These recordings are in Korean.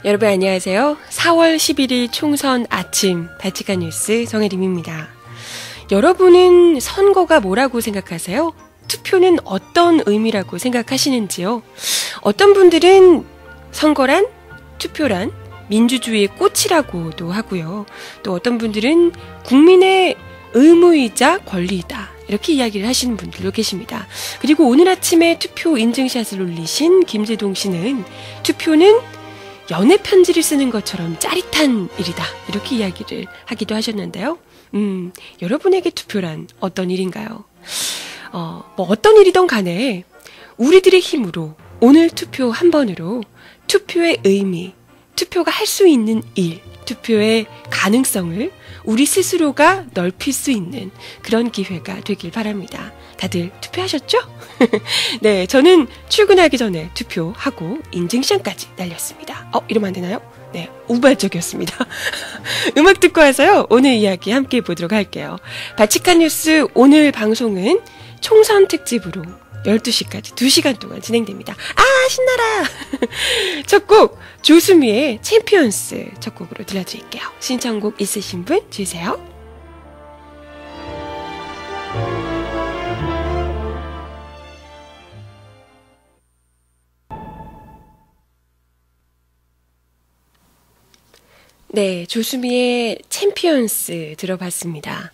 여러분 안녕하세요. 4월 11일 총선 아침 발칙한 뉴스 정혜림입니다. 여러분은 선거가 뭐라고 생각하세요? 투표는 어떤 의미라고 생각하시는지요? 어떤 분들은 선거란, 투표란 민주주의의 꽃이라고도 하고요. 또 어떤 분들은 국민의 의무이자 권리이다. 이렇게 이야기를 하시는 분들도 계십니다. 그리고 오늘 아침에 투표 인증샷을 올리신 김재동 씨는 투표는 연애 편지를 쓰는 것처럼 짜릿한 일이다. 이렇게 이야기를 하기도 하셨는데요. 여러분에게 투표란 어떤 일인가요? 어떤 일이든 간에 우리들의 힘으로 오늘 투표 한 번으로 투표의 의미, 투표가 할 수 있는 일, 투표의 가능성을 우리 스스로가 넓힐 수 있는 그런 기회가 되길 바랍니다. 다들 투표하셨죠? 네, 저는 출근하기 전에 투표하고 인증샷까지 날렸습니다. 이러면 안 되나요? 네, 우발적이었습니다. 음악 듣고 와서요, 오늘 이야기 함께 보도록 할게요. 발칙한 뉴스 오늘 방송은 총선 특집으로 12시까지 2시간 동안 진행됩니다. 신나라! 첫 곡, 조수미의 챔피언스 첫 곡으로 들려드릴게요. 신청곡 있으신 분 주세요. 네, 조수미의 챔피언스 들어봤습니다.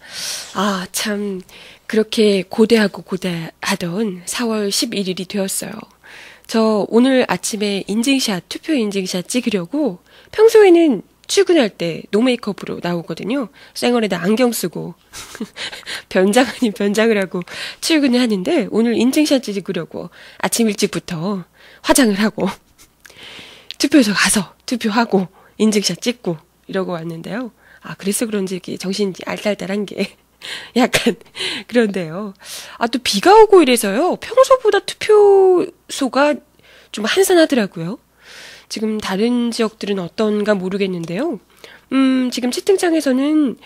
참 그렇게 고대하던 4월 11일이 되었어요. 저 오늘 아침에 투표 인증샷 찍으려고 평소에는 출근할 때 노메이크업으로 나오거든요. 쌩얼에다 안경 쓰고 변장 아닌 변장을 하고 출근을 하는데 오늘 인증샷 찍으려고 아침 일찍부터 화장을 하고 투표소 가서 투표하고 인증샷 찍고 이러고 왔는데요. 그래서 그런지 정신이 알딸딸한 게 약간 그런데요. 또 비가 오고 이래서요. 평소보다 투표소가 좀 한산하더라고요. 지금 다른 지역들은 어떤가 모르겠는데요. 지금 채팅창에서는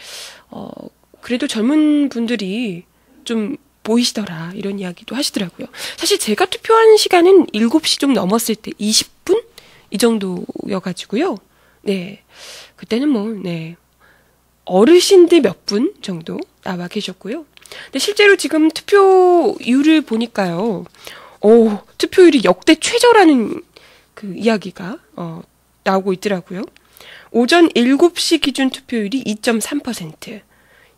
그래도 젊은 분들이 좀 보이시더라 이런 이야기도 하시더라고요. 사실 제가 투표한 시간은 7시 좀 넘었을 때 20분? 이 정도여가지고요. 네. 그때는 어르신들 몇 분 정도 나와 계셨고요. 근데 실제로 지금 투표율을 보니까요. 투표율이 역대 최저라는 그 이야기가 나오고 있더라고요. 오전 7시 기준 투표율이 2.3%.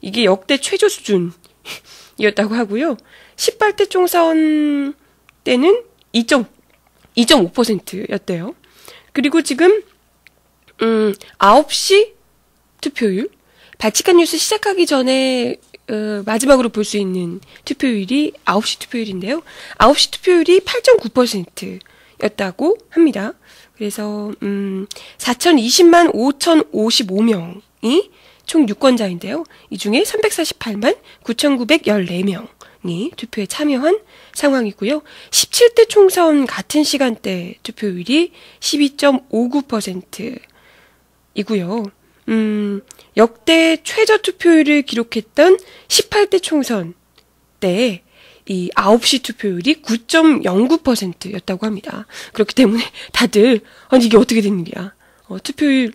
이게 역대 최저 수준이었다고 하고요. 18대 총선 때는 2.5%였대요. 그리고 지금 9시 투표율, 발칙한 뉴스 시작하기 전에 마지막으로 볼 수 있는 투표율이 9시 투표율인데요. 9시 투표율이 8.9%였다고 합니다. 그래서 4,020만 5,055명이 총 유권자인데요. 이 중에 348만 9,914명이 투표에 참여한 상황이고요. 17대 총선 같은 시간대 투표율이 12.59%이고요. 역대 최저 투표율을 기록했던 18대 총선 때 이 9시 투표율이 9.09%였다고 합니다. 그렇기 때문에 다들 이게 어떻게 된 일이야. 투표율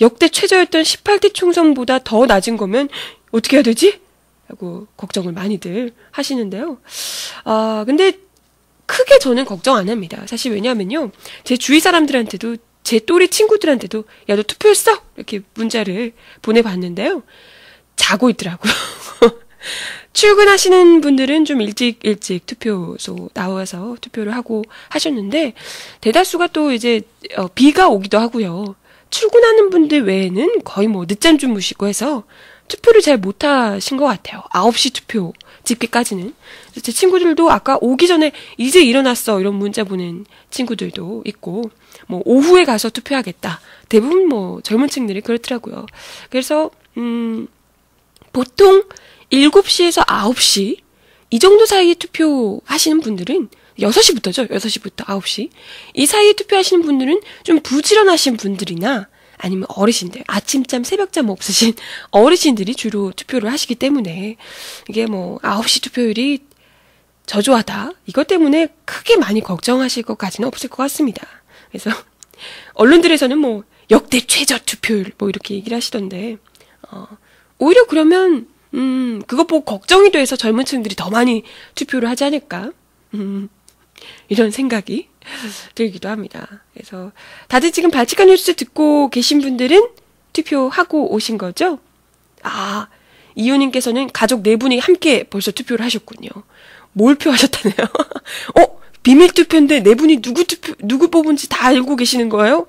역대 최저였던 18대 총선보다 더 낮은 거면 어떻게 해야 되지? 라고 걱정을 많이들 하시는데요. 근데 크게 저는 걱정 안 합니다. 사실 왜냐하면요. 제 주위 사람들한테도 제 또래 친구들한테도 야, 너 투표했어? 이렇게 문자를 보내봤는데요. 자고 있더라고요. 출근하시는 분들은 좀 일찍 투표소 나와서 투표를 하고 하셨는데 대다수가 또 이제 비가 오기도 하고요. 출근하는 분들 외에는 거의 늦잠 주무시고 해서 투표를 잘 못하신 것 같아요. 9시 투표 집계까지는. 제 친구들도 아까 오기 전에 이제 일어났어 이런 문자 보낸 친구들도 있고 오후에 가서 투표하겠다. 대부분 젊은 층들이 그렇더라고요. 그래서 보통 7시에서 9시 이 정도 사이에 투표하시는 분들은 6시부터죠. 6시부터 9시. 이 사이에 투표하시는 분들은 좀 부지런하신 분들이나 아니면 어르신들, 아침잠, 새벽잠 없으신 어르신들이 주로 투표를 하시기 때문에 이게 9시 투표율이 저조하다. 이것 때문에 크게 많이 걱정하실 것까지는 없을 것 같습니다. 그래서 언론들에서는 역대 최저 투표율 뭐 이렇게 얘기를 하시던데 오히려 그러면 그것 보고 걱정이 돼서 젊은 층들이 더 많이 투표를 하지 않을까 이런 생각이 들기도 합니다. 그래서 다들 지금 발칙한 뉴스 듣고 계신 분들은 투표하고 오신 거죠? 이효님께서는 가족 4분이 함께 벌써 투표를 하셨군요. 몰표하셨다네요. 비밀 투표인데 4분이 누구 뽑은지 다 알고 계시는 거예요?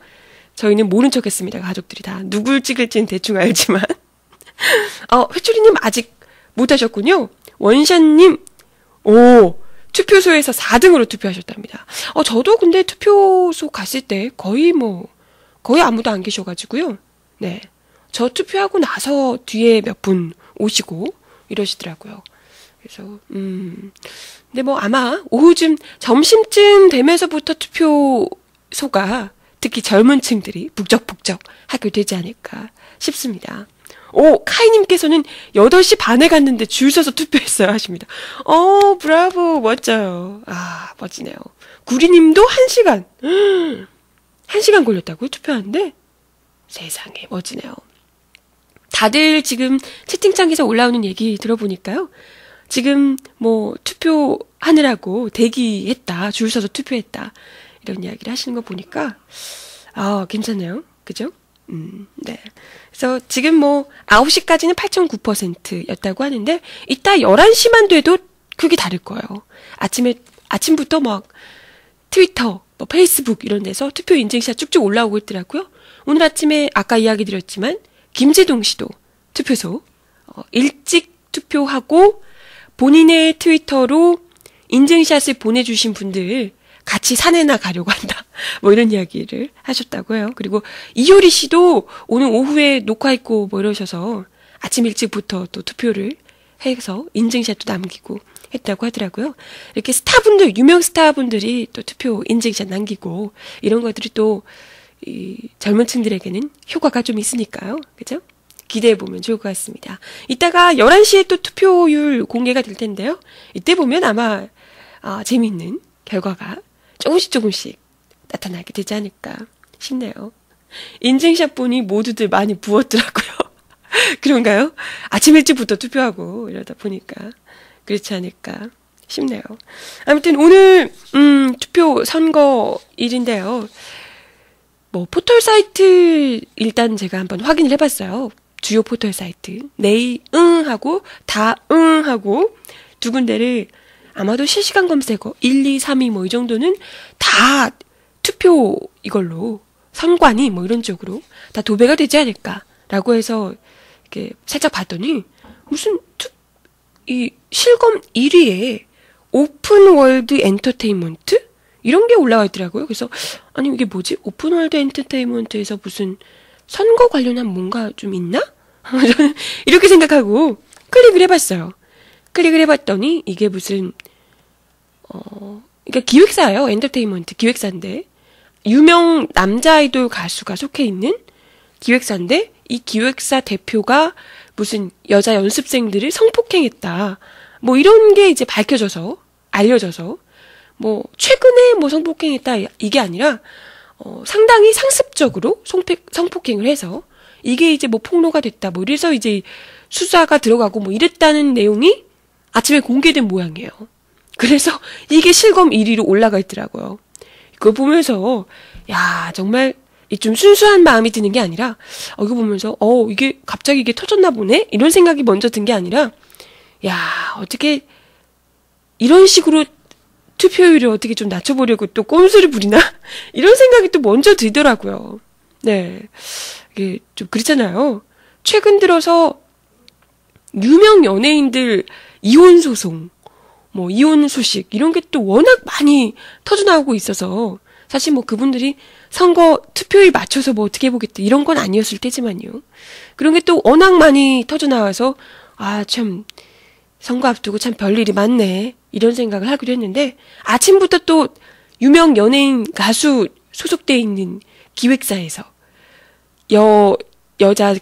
저희는 모른 척 했습니다. 가족들이 다. 누굴 찍을지는 대충 알지만. 회초리님 아직 못 하셨군요. 원샷님, 투표소에서 4등으로 투표하셨답니다. 저도 근데 투표소 갔을 때 거의 아무도 안 계셔가지고요. 네. 저 투표하고 나서 뒤에 몇 분 오시고 이러시더라고요. 그래서, 근데 아마 오후쯤, 점심쯤 되면서부터 투표소가 특히 젊은 층들이 북적북적 하게 되지 않을까 싶습니다. 카이님께서는 8시 반에 갔는데 줄 서서 투표했어요 하십니다. 브라보, 멋져요. 멋지네요. 구리님도 1시간. 1시간 걸렸다고요? 투표하는데? 세상에, 멋지네요. 다들 지금 채팅창에서 올라오는 얘기 들어보니까요. 지금 투표하느라고 대기했다. 줄 서서 투표했다. 이런 이야기를 하시는 거 보니까 괜찮네요. 그죠? 네. 그래서 지금 9시까지는 8.9%였다고 하는데 이따 11시만 돼도 그게 다를 거예요. 아침부터 트위터, 페이스북 이런 데서 투표 인증샷 쭉쭉 올라오고 있더라고요. 오늘 아침에 아까 이야기 드렸지만 김재동 씨도 투표소 일찍 투표하고 본인의 트위터로 인증샷을 보내주신 분들 같이 산에나 가려고 한다. 이런 이야기를 하셨다고 해요. 그리고 이효리 씨도 오늘 오후에 녹화 있고 이러셔서 아침 일찍부터 또 투표를 해서 인증샷도 남기고 했다고 하더라고요. 이렇게 스타분들, 유명 스타분들이 또 투표 인증샷 남기고 이런 것들이 또 이 젊은 층들에게는 효과가 좀 있으니까요. 그죠? 기대해보면 좋을 것 같습니다. 이따가 11시에 또 투표율 공개가 될 텐데요. 이때 보면 아마 재미있는 결과가 조금씩 나타나게 되지 않을까 싶네요. 인증샷 보니 모두들 많이 부었더라고요. 그런가요? 아침 일찍부터 투표하고 이러다 보니까 그렇지 않을까 싶네요. 아무튼 오늘 투표 선거일인데요. 포털 사이트 일단 제가 한번 확인을 해봤어요. 주요 포털 사이트 네, 하고 다, 하고 두 군데를 아마도 실시간 검색어 1, 2, 3위 이 정도는 다 투표 이걸로 선관위 이런 쪽으로 다 도배가 되지 않을까라고 해서 이렇게 살짝 봤더니 무슨 이 실검 1위에 오픈월드 엔터테인먼트 이런 게 올라와 있더라고요. 그래서 아니 이게 뭐지? 오픈월드 엔터테인먼트에서 무슨 선거 관련한 뭔가 좀 있나? 저는 이렇게 생각하고 클릭을 해봤어요. 클릭을 해봤더니 이게 무슨 그러니까 기획사예요. 엔터테인먼트 기획사인데 유명 남자 아이돌 가수가 속해 있는 기획사인데 이 기획사 대표가 무슨 여자 연습생들을 성폭행했다. 이런 게 이제 밝혀져서 알려져서 최근에 성폭행했다 이게 아니라 상당히 상습적으로 성폭행을 해서 이게 이제 폭로가 됐다. 이래서 이제 수사가 들어가고 이랬다는 내용이 아침에 공개된 모양이에요. 그래서 이게 실검 1위로 올라가 있더라고요. 그걸 보면서 야 정말 좀 순수한 마음이 드는 게 아니라 이거 보면서 이게 갑자기 이게 터졌나 보네? 이런 생각이 먼저 든 게 아니라 야 어떻게 이런 식으로 투표율을 어떻게 좀 낮춰보려고 또 꼼수를 부리나? 이런 생각이 또 먼저 들더라고요. 네. 이게 좀 그렇잖아요. 최근 들어서 유명 연예인들 이혼 소송, 이혼 소식, 이런 게 또 워낙 많이 터져나오고 있어서 사실 그분들이 선거 투표율 맞춰서 어떻게 해보겠다 이런 건 아니었을 테지만요. 그런 게 또 워낙 많이 터져나와서 참 선거 앞두고 참 별일이 많네. 이런 생각을 하기도 했는데 아침부터 또 유명 연예인 가수 소속돼 있는 기획사에서 여자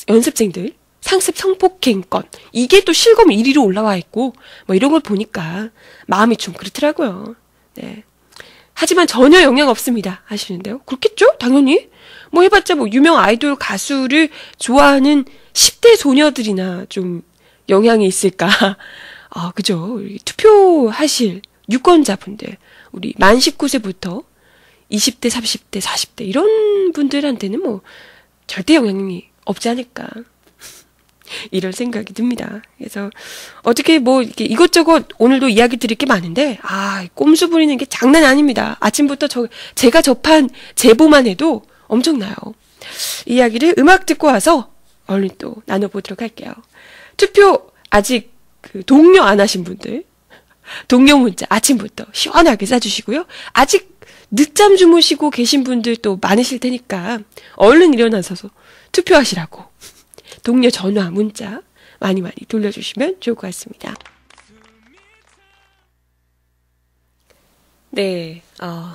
연습생들 상습 성폭행 건 이게 또 실검 1위로 올라와 있고 이런 걸 보니까 마음이 좀 그렇더라고요. 네. 하지만 전혀 영향 없습니다. 하시는데요. 그렇겠죠? 당연히. 뭐 해봤자 뭐 유명 아이돌 가수를 좋아하는 10대 소녀들이나 좀 영향이 있을까. 아, 그죠. 투표하실 유권자분들, 우리 만 19세부터 20대, 30대, 40대 이런 분들한테는 뭐 절대 영향이 없지 않을까. 이런 생각이 듭니다. 그래서 어떻게 뭐 이렇게 이것저것 오늘도 이야기 드릴 게 많은데 꼼수 부리는 게 장난이 아닙니다. 아침부터 제가 접한 제보만 해도 엄청나요. 이야기를 음악 듣고 와서 얼른 또 나눠보도록 할게요. 투표 아직 독려 안 하신 분들 독려 문자 아침부터 시원하게 쏴주시고요. 아직 늦잠 주무시고 계신 분들 또 많으실 테니까 얼른 일어나셔서 투표하시라고 동료 전화, 문자 많이 돌려주시면 좋을 것 같습니다. 네,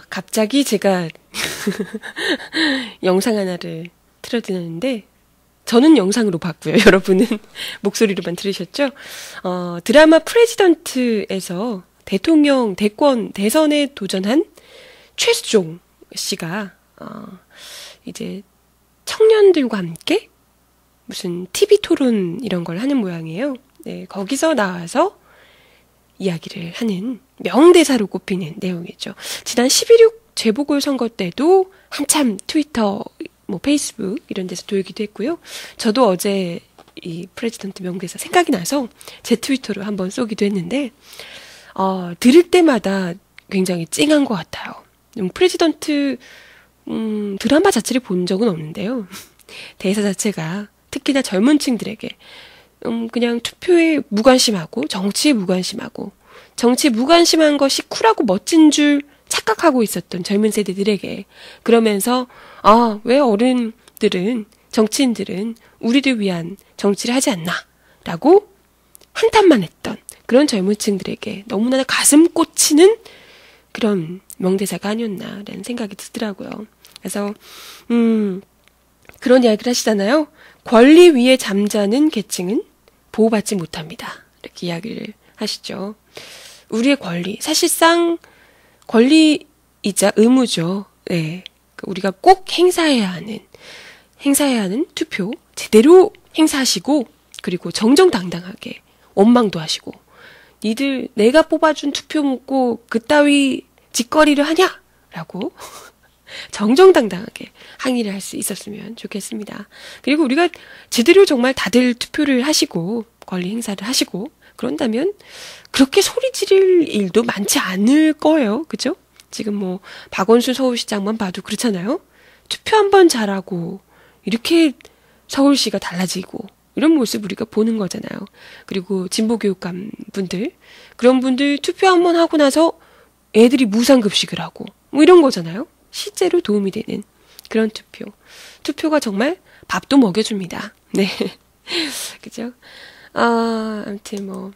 갑자기 제가 영상 하나를 틀어드렸는데 저는 영상으로 봤고요. 여러분은 목소리로만 들으셨죠? 드라마 프레지던트에서 대통령 대선에 도전한 최수종 씨가 이제 청년들과 함께 무슨 TV 토론 이런 걸 하는 모양이에요. 네, 거기서 나와서 이야기를 하는 명대사로 꼽히는 내용이죠. 지난 11.6 재보궐선거 때도 한참 트위터, 뭐 페이스북 이런 데서 돌기도 했고요. 저도 어제 이 프레지던트 명대사 생각이 나서 제 트위터로 한번 쏘기도 했는데 들을 때마다 굉장히 찡한 것 같아요. 프레지던트 드라마 자체를 본 적은 없는데요. 대사 자체가 특히나 젊은 층들에게 그냥 투표에 무관심하고 정치에 무관심한 것이 쿨하고 멋진 줄 착각하고 있었던 젊은 세대들에게 그러면서 왜 어른들은 정치인들은 우리를 위한 정치를 하지 않나 라고 한탄만 했던 그런 젊은 층들에게 너무나 가슴 꽂히는 그런 명대사가 아니었나라는 생각이 들더라고요. 그래서 그런 이야기를 하시잖아요. 권리 위에 잠자는 계층은 보호받지 못합니다. 이렇게 이야기를 하시죠. 우리의 권리, 사실상 권리이자 의무죠. 네, 우리가 꼭 행사해야 하는 투표 제대로 행사하시고 그리고 정정당당하게 원망도 하시고 니들 내가 뽑아준 투표 묻고 그따위 짓거리를 하냐? 라고 정정당당하게 항의를 할 수 있었으면 좋겠습니다. 그리고 우리가 제대로 정말 다들 투표를 하시고 권리 행사를 하시고 그런다면 그렇게 소리 지를 일도 많지 않을 거예요. 그죠? 지금 뭐 박원순 서울시장만 봐도 그렇잖아요. 투표 한번 잘하고 이렇게 서울시가 달라지고 이런 모습 우리가 보는 거잖아요. 그리고 진보교육감 분들 그런 분들 투표 한번 하고 나서 애들이 무상급식을 하고 뭐 이런 거잖아요. 실제로 도움이 되는 그런 투표가 정말 밥도 먹여줍니다. 네. 그죠? 아무튼 뭐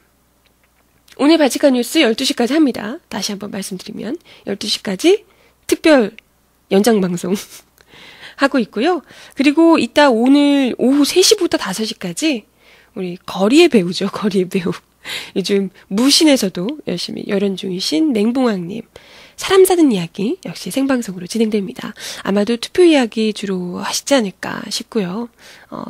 오늘 바치카 뉴스 12시까지 합니다. 다시 한번 말씀드리면 12시까지 특별 연장방송 하고 있고요. 그리고 이따 오늘 오후 3시부터 5시까지 우리 거리의 배우죠. 거리의 배우. 요즘 무신에서도 열심히 열연 중이신 맹봉왕님 사람 사는 이야기 역시 생방송으로 진행됩니다. 아마도 투표 이야기 주로 하시지 않을까 싶고요.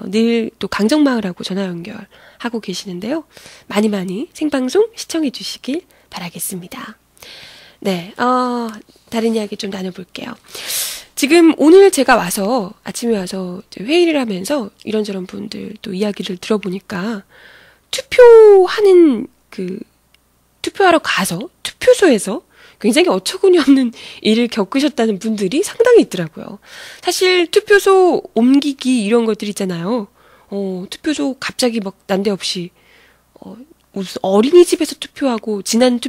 늘 또 강정마을하고 전화 연결하고 계시는데요. 많이 생방송 시청해 주시길 바라겠습니다. 네, 다른 이야기 좀 나눠볼게요. 지금 오늘 제가 아침에 와서 회의를 하면서 이런저런 분들 또 이야기를 들어보니까 투표하러 가서 투표소에서 굉장히 어처구니 없는 일을 겪으셨다는 분들이 상당히 있더라고요. 사실 투표소 옮기기 이런 것들 있잖아요. 투표소 갑자기 막 난데없이 무슨 어린이집에서 투표하고 지난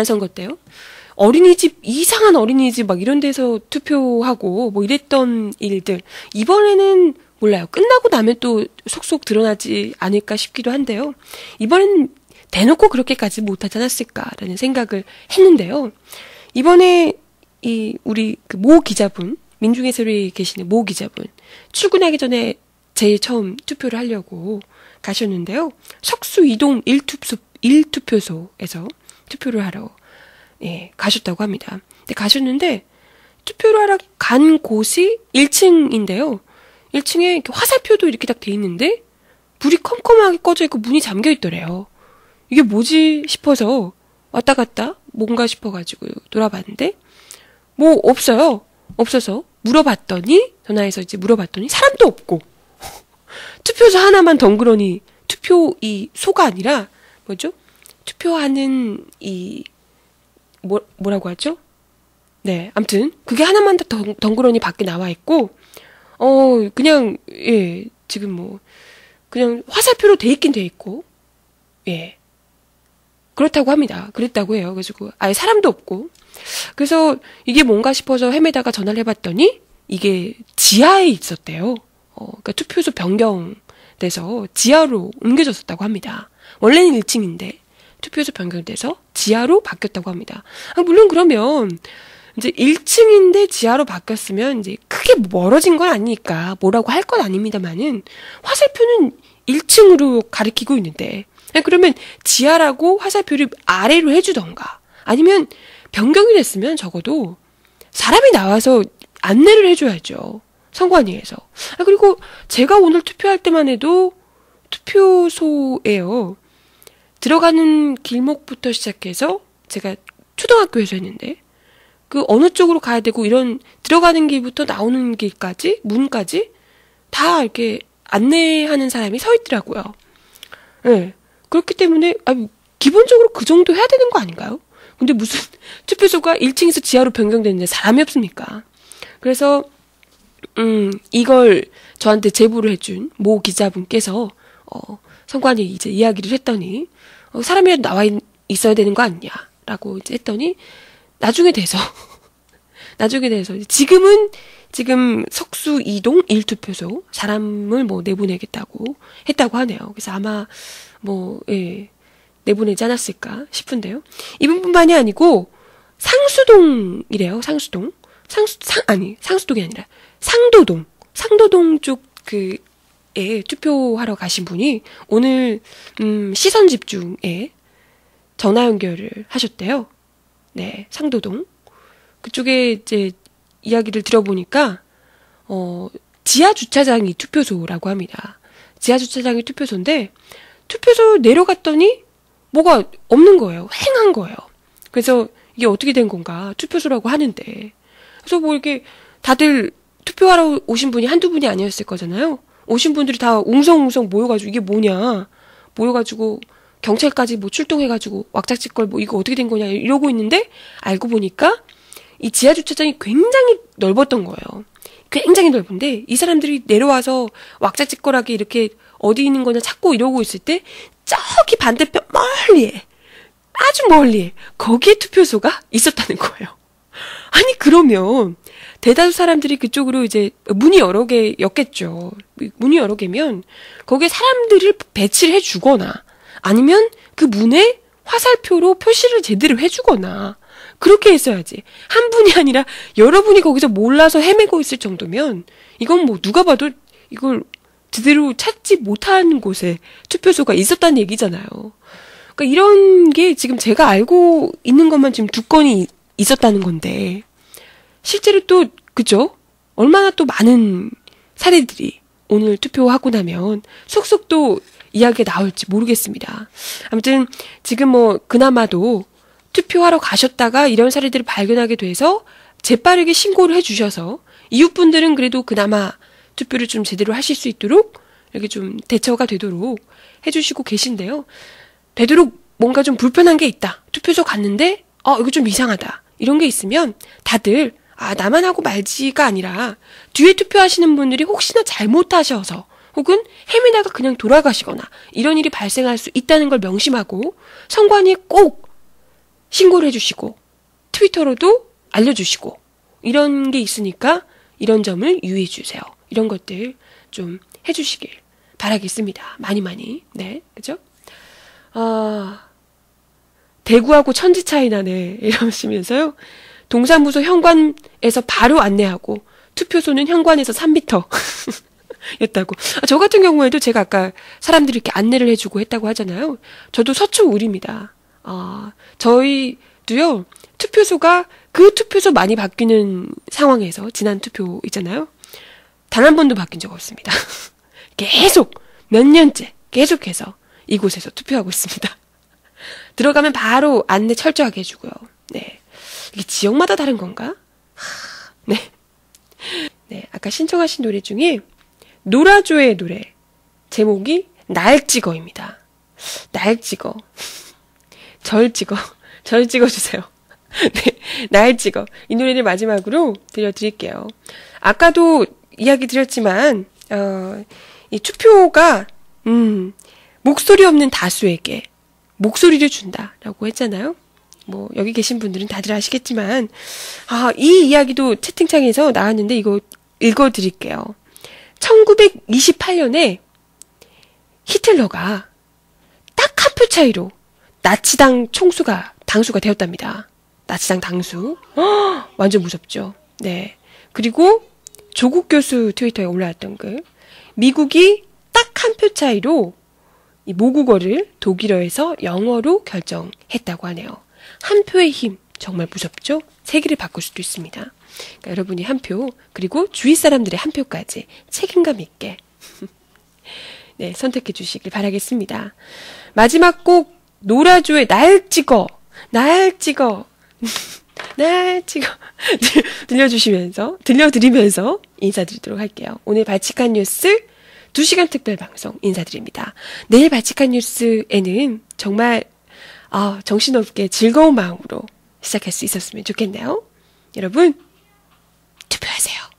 선거 때요. 이상한 어린이집 막 이런 데서 투표하고 뭐 이랬던 일들. 이번에는 몰라요. 끝나고 나면 또 속속 드러나지 않을까 싶기도 한데요. 이번엔 대놓고 그렇게까지 못하지 않았을까라는 생각을 했는데요. 이번에 우리 모 기자분, 민중해설위에 계시는 모 기자분, 출근하기 전에 제일 처음 투표를 하려고 가셨는데요. 석수 이동 1투표소에서 투표를 하러 예, 가셨다고 합니다. 근데 가셨는데 투표를 하러 간 곳이 1층인데요. 1층에 화살표도 이렇게 딱 돼 있는데 불이 컴컴하게 꺼져 있고 문이 잠겨 있더래요. 이게 뭐지 싶어서 왔다 갔다 뭔가 싶어가지고 돌아봤는데 뭐 없어요. 없어서 물어봤더니 전화해서 이제 물어봤더니 사람도 없고 투표소 하나만 덩그러니 투표소가 아니라 뭐죠? 투표하는 뭐라고 하죠? 네, 아무튼 그게 하나만 덩그러니 밖에 나와 있고 그냥 예, 지금 뭐 그냥 화살표로 돼 있긴 돼 있고 예. 그렇다고 합니다. 그랬다고 해요. 그래가지고 아예 사람도 없고 그래서 이게 뭔가 싶어서 헤매다가 전화를 해봤더니 이게 지하에 있었대요. 그러니까 투표소 변경돼서 지하로 옮겨졌었다고 합니다. 원래는 1층인데 투표소 변경돼서 지하로 바뀌었다고 합니다. 물론 그러면 이제 1층인데 지하로 바뀌었으면 이제 크게 멀어진 건 아니니까 뭐라고 할 건 아닙니다만은 화살표는 1층으로 가리키고 있는데 그러면 지하라고 화살표를 아래로 해주던가 아니면 변경이 됐으면 적어도 사람이 나와서 안내를 해줘야죠. 선관위에서. 그리고 제가 오늘 투표할 때만 해도 투표소에요. 들어가는 길목부터 시작해서 제가 초등학교에서 했는데 그 어느 쪽으로 가야 되고 이런 들어가는 길부터 나오는 길까지 문까지 다 이렇게 안내하는 사람이 서 있더라고요. 네. 그렇기 때문에 기본적으로 그 정도 해야 되는 거 아닌가요? 근데 무슨 투표소가 1층에서 지하로 변경됐는데 사람이 없습니까? 그래서 이걸 저한테 제보를 해준 모 기자분께서 선관위에 이제 이야기를 했더니 사람이라도 나와 있어야 되는 거 아니냐라고 이제 했더니 나중에 돼서 지금 석수 2동 1투표소 사람을 뭐 내보내겠다고 했다고 하네요. 그래서 아마 예, 내보내지 않았을까 싶은데요. 이분뿐만이 아니고 상수동이래요. 상수동이 아니라 상도동 쪽 투표하러 가신 분이 오늘 시선 집중에 전화 연결을 하셨대요. 네, 상도동 그쪽에 이제 이야기를 들어보니까 지하 주차장이 투표소라고 합니다. 지하 주차장이 투표소인데 투표소 내려갔더니 뭐가 없는 거예요. 휑한 거예요. 그래서 이게 어떻게 된 건가 투표소라고 하는데 그래서 뭐 이렇게 다들 투표하러 오신 분이 한두 분이 아니었을 거잖아요. 오신 분들이 다 웅성웅성 모여가지고 이게 뭐냐 모여가지고 경찰까지 뭐 출동해가지고 왁자지껄 뭐 이거 어떻게 된 거냐 이러고 있는데 알고 보니까 이 지하 주차장이 굉장히 넓었던 거예요. 굉장히 넓은데 이 사람들이 내려와서 왁자지껄하게 이렇게 어디 있는 거냐 찾고 이러고 있을 때 저기 반대편 멀리에 아주 멀리에 거기에 투표소가 있었다는 거예요. 아니 그러면 대다수 사람들이 그쪽으로 이제 문이 여러 개였겠죠. 문이 여러 개면 거기에 사람들을 배치를 해주거나 아니면 그 문에 화살표로 표시를 제대로 해주거나 그렇게 했어야지. 한 분이 아니라 여러분이 거기서 몰라서 헤매고 있을 정도면 이건 뭐 누가 봐도 이걸 제대로 찾지 못한 곳에 투표소가 있었다는 얘기잖아요. 그러니까 이런 게 지금 제가 알고 있는 것만 지금 2건이 있었다는 건데 실제로 또 그죠? 얼마나 또 많은 사례들이 오늘 투표하고 나면 속속 또 이야기가 나올지 모르겠습니다. 아무튼 지금 뭐 그나마도 투표하러 가셨다가 이런 사례들을 발견하게 돼서 재빠르게 신고를 해주셔서 이웃분들은 그래도 그나마 투표를 좀 제대로 하실 수 있도록 이렇게 좀 대처가 되도록 해주시고 계신데요. 되도록 뭔가 좀 불편한 게 있다. 투표소 갔는데 이거 좀 이상하다. 이런 게 있으면 다들 나만 하고 말지가 아니라 뒤에 투표하시는 분들이 혹시나 잘못하셔서 혹은 헤매다가 그냥 돌아가시거나 이런 일이 발생할 수 있다는 걸 명심하고 선관위에 꼭 신고를 해주시고 트위터로도 알려주시고 이런 게 있으니까 이런 점을 유의해 주세요. 이런 것들 좀 해주시길 바라겠습니다. 많이. 네, 그죠? 대구하고 천지 차이 나네. 이러시면서요. 동사무소 현관에서 바로 안내하고 투표소는 현관에서 3m 였다고. 저 같은 경우에도 제가 아까 사람들이 이렇게 안내를 해주고 했다고 하잖아요. 저도 서초 울입니다. 저희도요. 투표소가 그 투표소 많이 바뀌는 상황에서 지난 투표 있잖아요. 단 한 번도 바뀐 적 없습니다. 계속 몇 년째 계속해서 이곳에서 투표하고 있습니다. 들어가면 바로 안내 철저하게 해주고요. 네, 이게 지역마다 다른 건가? 네. 네, 아까 신청하신 노래 중에 노라조의 노래 제목이 날 찍어입니다. 날 찍어. 절 찍어주세요. 네, 날 찍어. 이 노래를 마지막으로 들려드릴게요. 아까도 이야기 드렸지만 이 투표가 목소리 없는 다수에게 목소리를 준다라고 했잖아요. 뭐 여기 계신 분들은 다들 아시겠지만 이 이야기도 채팅창에서 나왔는데 이거 읽어드릴게요. 1928년에 히틀러가 딱 한 표 차이로 나치당 당수가 되었답니다. 나치당 당수. 완전 무섭죠. 네. 그리고 조국 교수 트위터에 올라왔던 글. 미국이 딱 한 표 차이로 이 모국어를 독일어에서 영어로 결정했다고 하네요. 한 표의 힘 정말 무섭죠? 세계를 바꿀 수도 있습니다. 그러니까 여러분이 한 표, 그리고 주위 사람들의 한 표까지 책임감 있게 네, 선택해 주시길 바라겠습니다. 마지막 곡 노라조의 날 찍어 들려드리면서 인사드리도록 할게요. 오늘 발칙한 뉴스 2시간 특별 방송 인사드립니다. 내일 발칙한 뉴스에는 정말 정신없게 즐거운 마음으로 시작할 수 있었으면 좋겠네요. 여러분 투표하세요.